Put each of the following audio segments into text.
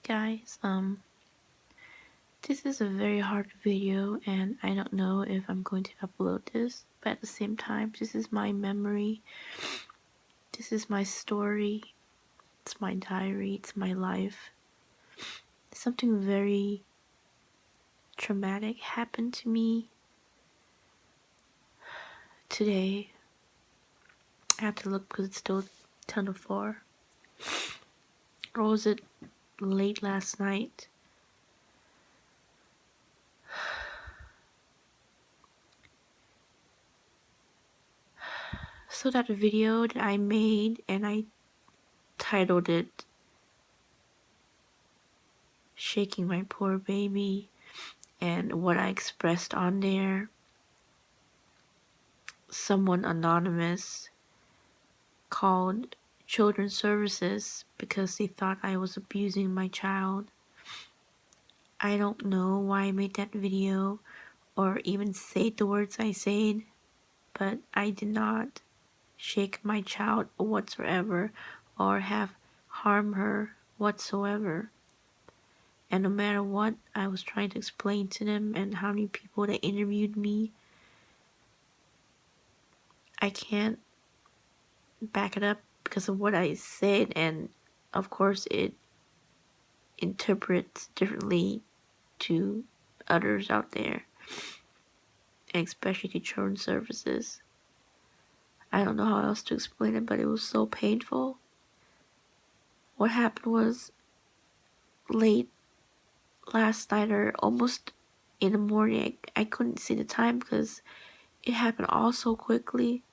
Guys, this is a very hard video and I don't know if I'm going to upload this, but at the same time, this is my memory, this is my story, it's my diary, it's my life. Something very traumatic happened to me today. I have to look because it's still 10 to 4. Or was it late last night? So that video that I made and I titled it Shaking My Poor Baby, and what I expressed on there, someone anonymous called Children's Services because they thought I was abusing my child. I don't know why I made that video or even say the words I said, but I did not shake my child whatsoever or have harmed her whatsoever. And no matter what I was trying to explain to them and how many people that interviewed me, I can't back it up because of what I said, and of course it interprets differently to others out there, and especially to Children's Services. I don't know how else to explain it, but it was so painful. What happened was late last night or almost in the morning. I couldn't see the time because it happened all so quickly.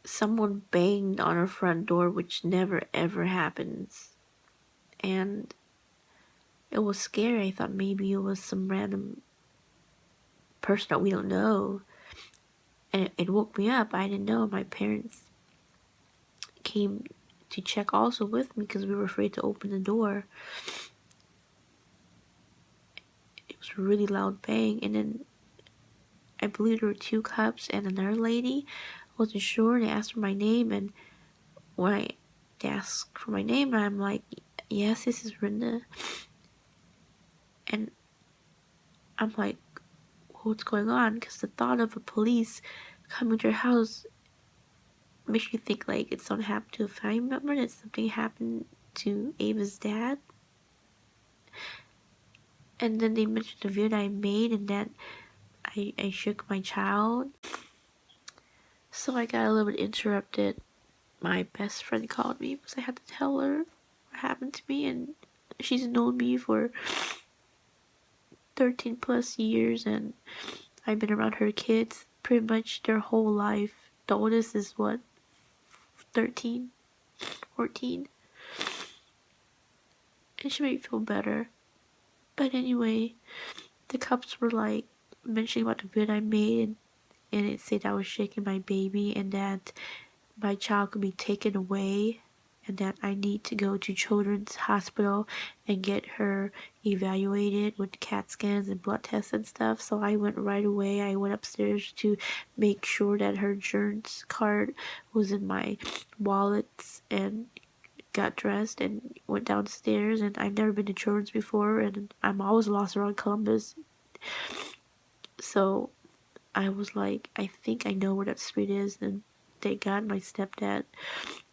Someone banged on our front door, which never ever happens, and it was scary. I thought maybe it was some random person that we don't know, and it woke me up. I didn't know. My parents came to check also with me because we were afraid to open the door. It was a really loud bang, and then I believe there were 2 cops and another lady. I wasn't sure. They asked for my name, and when they asked for my name, I'm like, yes, this is Rinda. And I'm like, what's going on? Because the thought of a police coming to your house makes you think like it's something happened to a family member, that something happened to Ava's dad. And then they mentioned the video that I made and that I shook my child. So I got a little bit interrupted. My best friend called me because I had to tell her what happened to me, and she's known me for 13 plus years, and I've been around her kids pretty much their whole life. The oldest is what, 13, 14, and she made me feel better. But anyway, the cops were like mentioning about the video I made, and it said I was shaking my baby and that my child could be taken away and that I need to go to Children's Hospital and get her evaluated with CAT scans and blood tests and stuff. So I went right away. I went upstairs to make sure that her insurance card was in my wallets and got dressed and went downstairs. And I've never been to Children's before, and I'm always lost around Columbus. So I was like, I think I know where that street is, and thank God my stepdad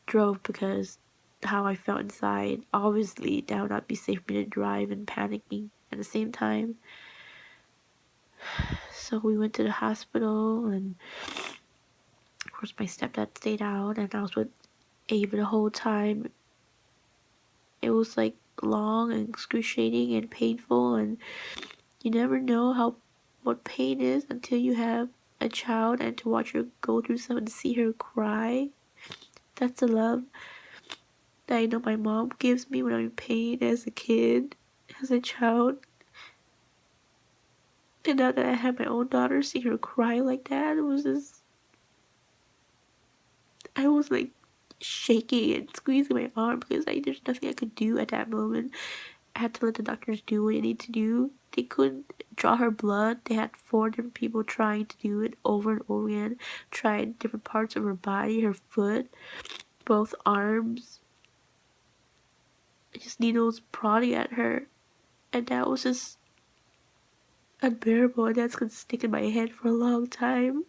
drove because how I felt inside, obviously that would not be safe for me to drive and panicking at the same time. So we went to the hospital, and of course my stepdad stayed out, and I was with Ava the whole time. It was like long and excruciating and painful, and you never know what pain is until you have a child, and to watch her go through something, to see her cry. That's the love that I know my mom gives me when I'm in pain as a kid, as a child. And now that I have my own daughter, seeing her cry like that, it was just, I was like shaking and squeezing my arm because there's nothing I could do at that moment. I had to let the doctors do what they need to do. They couldn't draw her blood. They had 4 different people trying to do it over and over again, trying different parts of her body, her foot. both arms, just needles prodding at her, and that was just unbearable, and that's gonna stick in my head for a long time.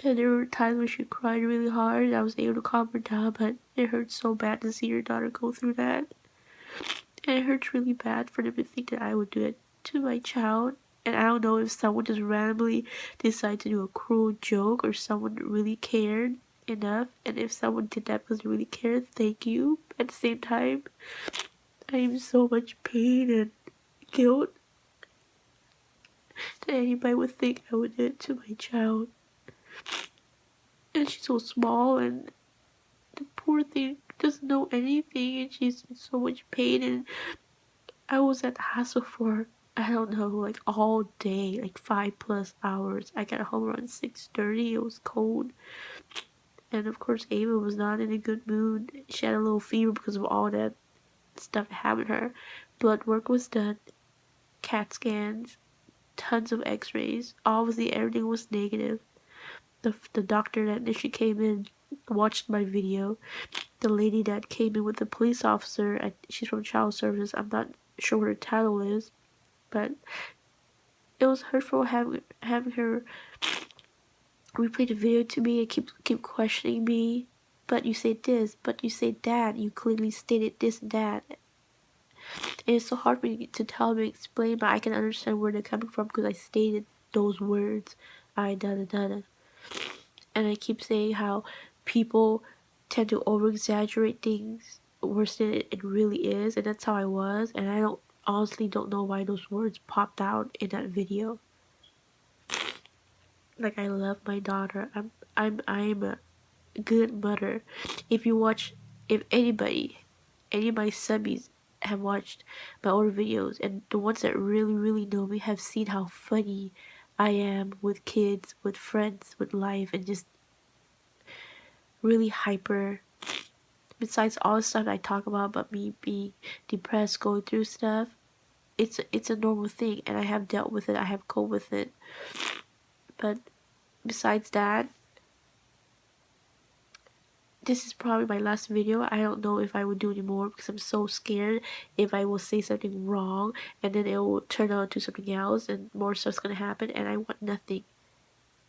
And there were times when she cried really hard, and I was able to calm her down, but it hurts so bad to see your daughter go through that. And it hurts really bad for them to think that I would do it to my child. And I don't know if someone just randomly decided to do a cruel joke or someone really cared enough. And if someone did that because they really cared, thank you. At the same time, I am so much pain and guilt that anybody would think I would do it to my child. And she's so small, and the poor thing doesn't know anything, and she's in so much pain. And I was at the hospital for, I don't know, like all day, like 5+ hours. I got home around 6:30. It was cold. And of course, Ava was not in a good mood. She had a little fever because of all that stuff that happened to her. Blood work was done, CAT scans, tons of x-rays. Obviously, everything was negative. The doctor that initially came in watched my video. The lady that came in with the police officer, she's from child services. I'm not sure what her title is, but it was hurtful having her replay the video to me and keep questioning me. But you said this, but you said that. You clearly stated this and that. And it's so hard for me to tell them and explain, but I can understand where they're coming from because I stated those words. I da da da da. And I keep saying how people tend to over exaggerate things worse than it really is, and that's how I was. And I honestly don't know why those words popped out in that video. Like, I love my daughter. I'm a good mother. If you watch, if any of my subbies have watched my older videos, and the ones that really know me have seen how funny I am with kids, with friends, with life, and just really hyper. Besides all the stuff I talk about me being depressed, going through stuff, it's a normal thing, and I have dealt with it. I have coped with it. But besides that, this is probably my last video. I don't know if I will do any more because I'm so scared if I will say something wrong and then it will turn out to something else and more stuff's gonna happen, and I want nothing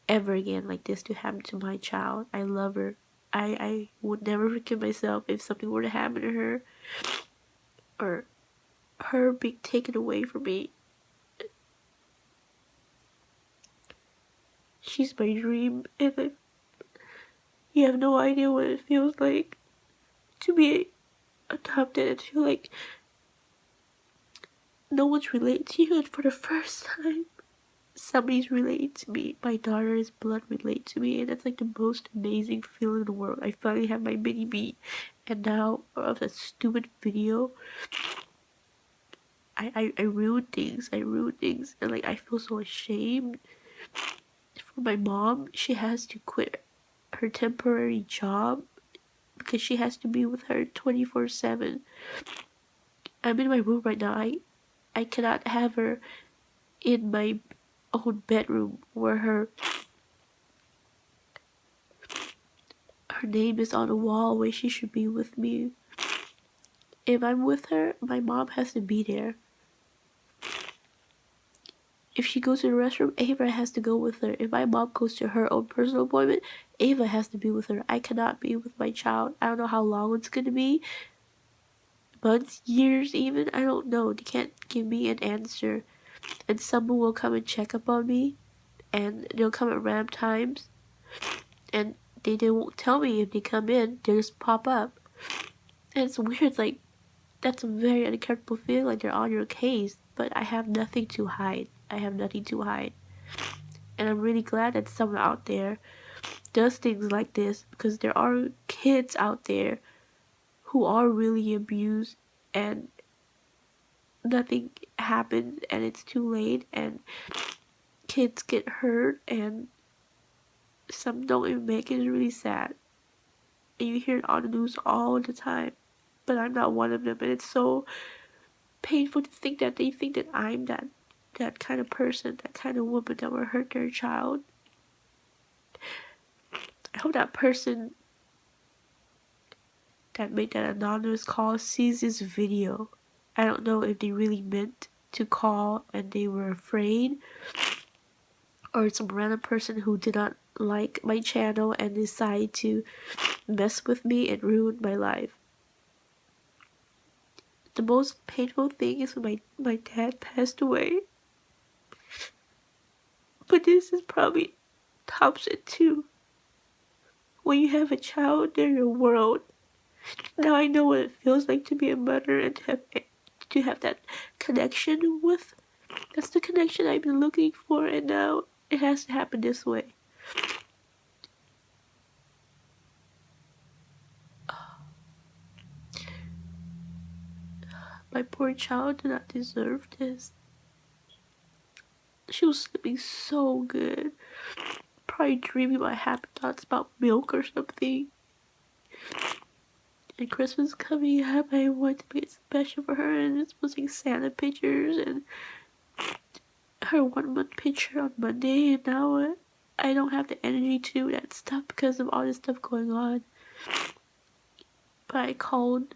ever again like this to happen to my child. I love her. I would never forgive myself if something were to happen to her or her being taken away from me. She's my dream, and you have no idea what it feels like to be adopted and feel like no one's related to you, and for the first time somebody's related to me. My daughter's blood related to me, and that's like the most amazing feeling in the world. I finally have my mini me, and now of that stupid video, I ruined things. And like I feel so ashamed for my mom. She has to quit her temporary job because she has to be with her 24/7. I'm in my room right now. I cannot have her in my own bedroom where her name is on the wall where she should be with me. If I'm with her, my mom has to be there. If she goes to the restroom, Ava has to go with her. If my mom goes to her own personal appointment, Ava has to be with her. I cannot be with my child. I don't know how long it's gonna be. Months, years even, I don't know. They can't give me an answer. And someone will come and check up on me, and they'll come at random times, and they won't tell me if they come in. They just pop up. And it's weird, like, that's a very uncomfortable feeling, like they're on your case, but I have nothing to hide. I have nothing to hide. And I'm really glad that someone out there does things like this, because there are kids out there who are really abused and nothing happens and it's too late and kids get hurt and some don't even make it. It's really sad. And you hear it on the news all the time. But I'm not one of them, and it's so painful to think that they think that I'm that kind of person, that kind of woman that will hurt their child. I hope that person that made that anonymous call sees this video. I don't know if they really meant to call and they were afraid, or some random person who did not like my channel and decided to mess with me and ruin my life. The most painful thing is when my dad passed away. But this is probably tops it too. When you have a child, they're your world. Now I know what it feels like to be a mother and to have that connection with. That's the connection I've been looking for, and now it has to happen this way. My poor child did not deserve this. She was sleeping so good. Probably dreaming about happy thoughts about milk or something. And Christmas coming up, I wanted to make it special for her, and just posting Santa pictures and her 1 month picture on Monday, and now I don't have the energy to do that stuff because of all this stuff going on. But I called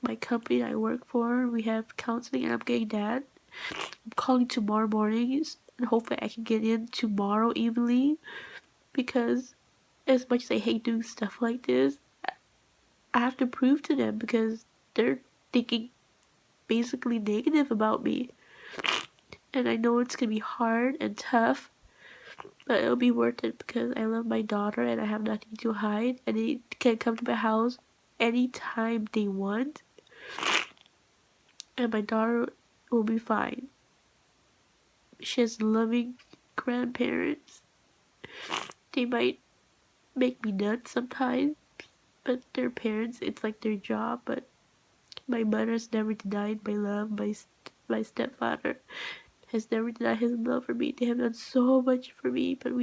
my company that I work for. We have counseling, and I'm getting that. I'm calling tomorrow mornings, and hopefully I can get in tomorrow evening, because as much as I hate doing stuff like this, I have to prove to them, because they're thinking basically negative about me. And I know it's gonna be hard and tough, but it'll be worth it because I love my daughter and I have nothing to hide, and they can come to my house anytime they want, and my daughter will be fine. She has loving grandparents. They might make me nuts sometimes, but their parents, it's like their job. But my mother's never denied my love. My stepfather has never denied his love for me. They have done so much for me, but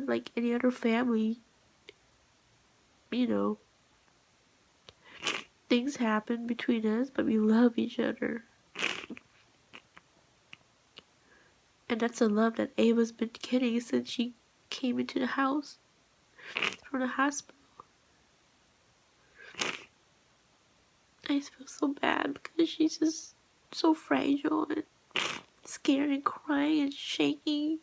like any other family, you know, things happen between us, but we love each other. And that's a love that Ava's been getting since she came into the house from the hospital. I just feel so bad because she's just so fragile and scared and crying and shaking.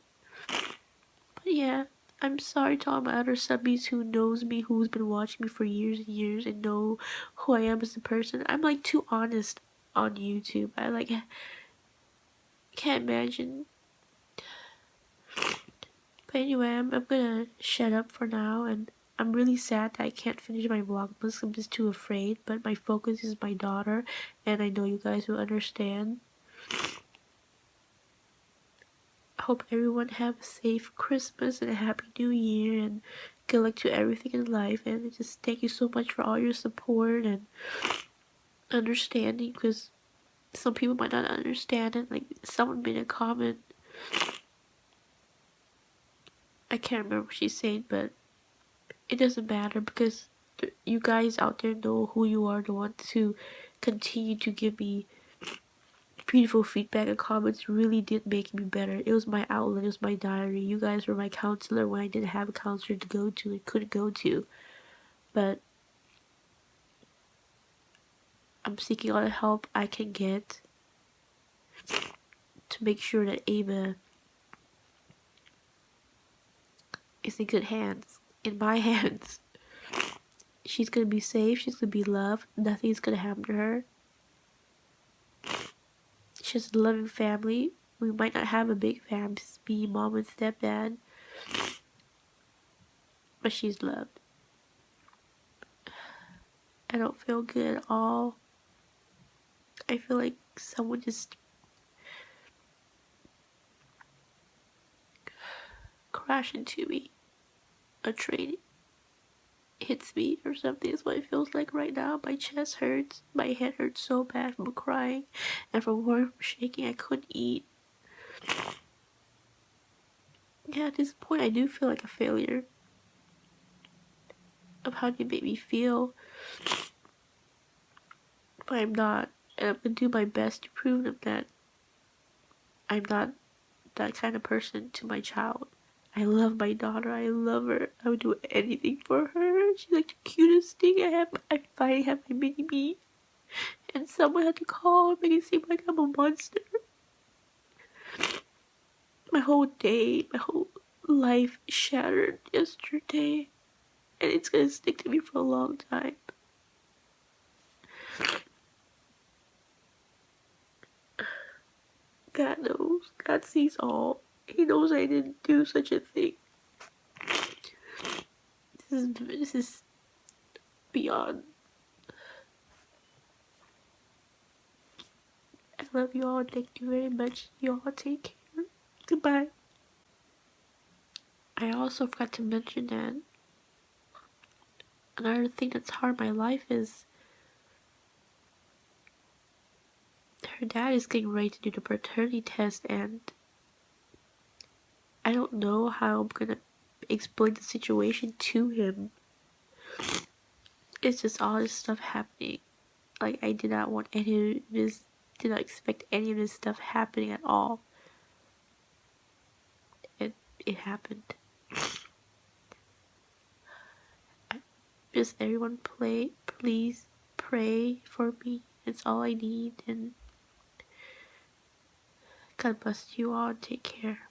But yeah, I'm sorry to all my other subbies who knows me, who's been watching me for years and years and know who I am as a person. I'm like too honest on YouTube. I like can't imagine. But anyway, I'm gonna shut up for now, and I'm really sad that I can't finish my vlog because I'm just too afraid, but my focus is my daughter, and I know you guys will understand. I hope everyone have a safe Christmas and a happy new year, and good luck to everything in life, and just thank you so much for all your support and understanding, because some people might not understand it. Like, someone made a comment, I can't remember what she said, but it doesn't matter because you guys out there know who you are, the ones to continue to give me beautiful feedback and comments really did make me better. It was my outlet, it was my diary. You guys were my counselor when I didn't have a counselor to go to and couldn't go to. But I'm seeking all the help I can get to make sure that Ava is in good hands, in my hands. She's gonna be safe, she's gonna be loved, nothing's gonna happen to her. She has a loving family. We might not have a big family, just me, mom, and stepdad, but she's loved. I don't feel good at all. I feel like someone just crashed into me. A train hits me or something is what it feels like right now. My chest hurts. My head hurts so bad from crying and from work, shaking. I couldn't eat. Yeah, at this point I do feel like a failure of how you make me feel. But I'm not. And I'm gonna do my best to prove them that I'm not that kind of person to my child. I love my daughter. I love her. I would do anything for her. She's like the cutest thing I have. I finally have my mini me. And someone had to call and make it seem like I'm a monster. My whole day, my whole life shattered yesterday. And it's gonna stick to me for a long time. God knows. God sees all. He knows I didn't do such a thing. This is beyond. I love you all. Thank you very much. You all take care. Goodbye. I also forgot to mention that another thing that's hard in my life is her dad is getting ready to do the paternity test, and I don't know how I'm gonna explain the situation to him. It's just all this stuff happening. Like, I did not want any of this, did not expect any of this stuff happening at all. It happened. Just everyone please pray for me. It's all I need, and God bless you all and take care.